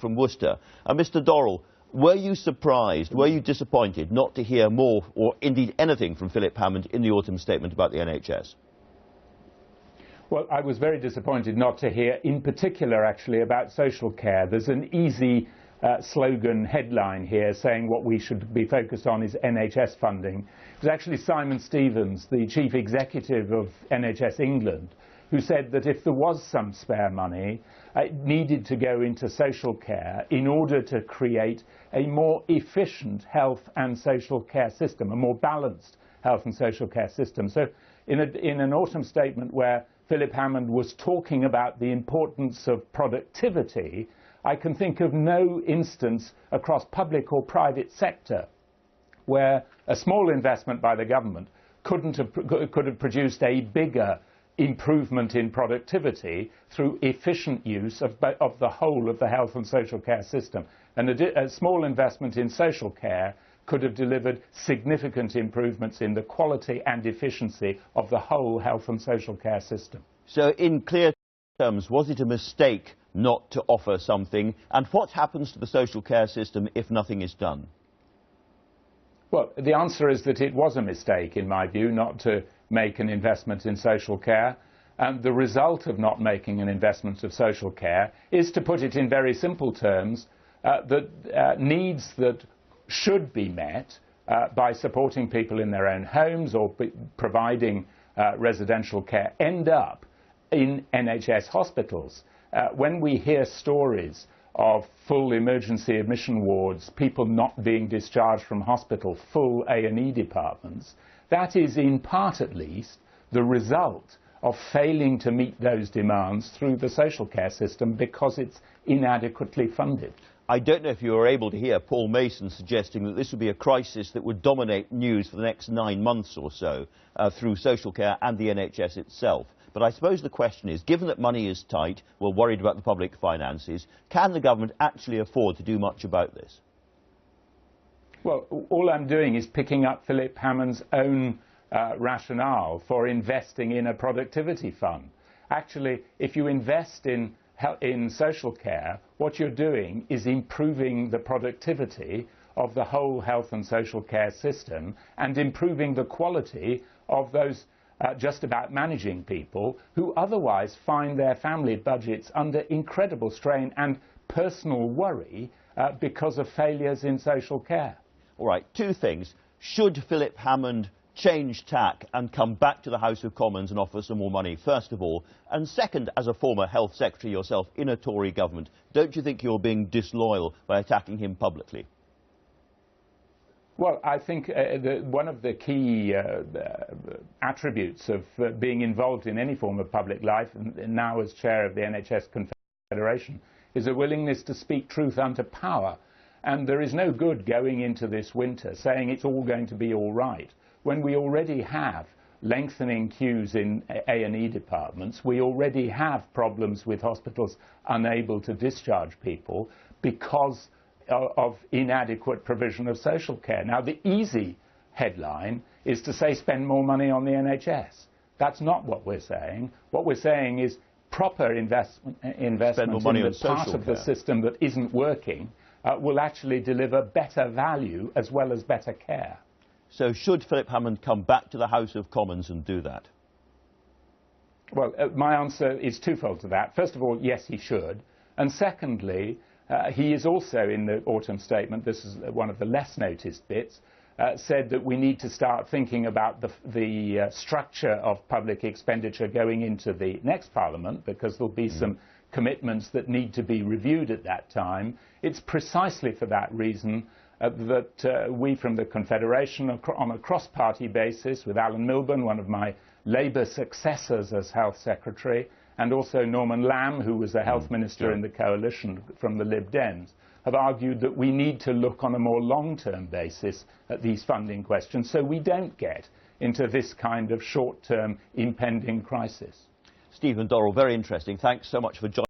from Worcester. Mr. Dorrell, were you surprised, were you disappointed not to hear more, or indeed anything, from Philip Hammond in the autumn statement about the NHS? Well, I was very disappointed not to hear, in particular, actually, about social care. There's an easy slogan headline here saying what we should be focused on is NHS funding. It was actually Simon Stevens, the chief executive of NHS England, who said that if there was some spare money, it needed to go into social care in order to create a more efficient health and social care system, a more balanced health and social care system. So in an autumn statement where Philip Hammond was talking about the importance of productivity, I can think of no instance across public or private sector where a small investment by the government could have produced a bigger improvement in productivity through efficient use of the whole of the health and social care system. And a small investment in social care could have delivered significant improvements in the quality and efficiency of the whole health and social care system. So in clear terms, was it a mistake not to offer something? And what happens to the social care system if nothing is done? Well, the answer is that it was a mistake, in my view, not to make an investment in social care. And the result of not making an investment of social care is, to put it in very simple terms, that needs that should be met by supporting people in their own homes or providing residential care end up in NHS hospitals. When we hear stories of full emergency admission wards, people not being discharged from hospital, full A&E departments, that is, in part at least, the result of failing to meet those demands through the social care system because it's inadequately funded. I don't know if you were able to hear Paul Mason suggesting that this would be a crisis that would dominate news for the next 9 months or so through social care and the NHS itself. But I suppose the question is, given that money is tight, we're worried about the public finances, can the government actually afford to do much about this? Well, all I'm doing is picking up Philip Hammond's own rationale for investing in a productivity fund. Actually, if you invest in social care, what you're doing is improving the productivity of the whole health and social care system and improving the quality of those just about managing people who otherwise find their family budgets under incredible strain and personal worry because of failures in social care. All right, two things. Should Philip Hammond change tack and come back to the House of Commons and offer some more money, first of all? And second, as a former health secretary yourself in a Tory government, don't you think you're being disloyal by attacking him publicly? Well, I think one of the key attributes of being involved in any form of public life, and now as chair of the NHS Confederation, is a willingness to speak truth unto power. And there is no good going into this winter saying it's all going to be all right, when we already have lengthening queues in A&E departments. We already have problems with hospitals unable to discharge people because of inadequate provision of social care. Now, the easy headline is to say spend more money on the NHS. That's not what we're saying. What we're saying is proper investment in the part of the system that isn't working will actually deliver better value as well as better care. So should Philip Hammond come back to the House of Commons and do that? Well, my answer is twofold to that. First of all, yes, he should. And secondly, he is also, in the autumn statement, this is one of the less noticed bits, said that we need to start thinking about the structure of public expenditure going into the next Parliament, because there'll be some commitments that need to be reviewed at that time. It's precisely for that reason that we from the Confederation, on a cross-party basis, with Alan Milburn, one of my Labour successors as Health Secretary, and also Norman Lamb, who was the Health Minister in the coalition from the Lib Dems, have argued that we need to look on a more long-term basis at these funding questions so we don't get into this kind of short-term impending crisis. Stephen Dorrell, very interesting. Thanks so much for joining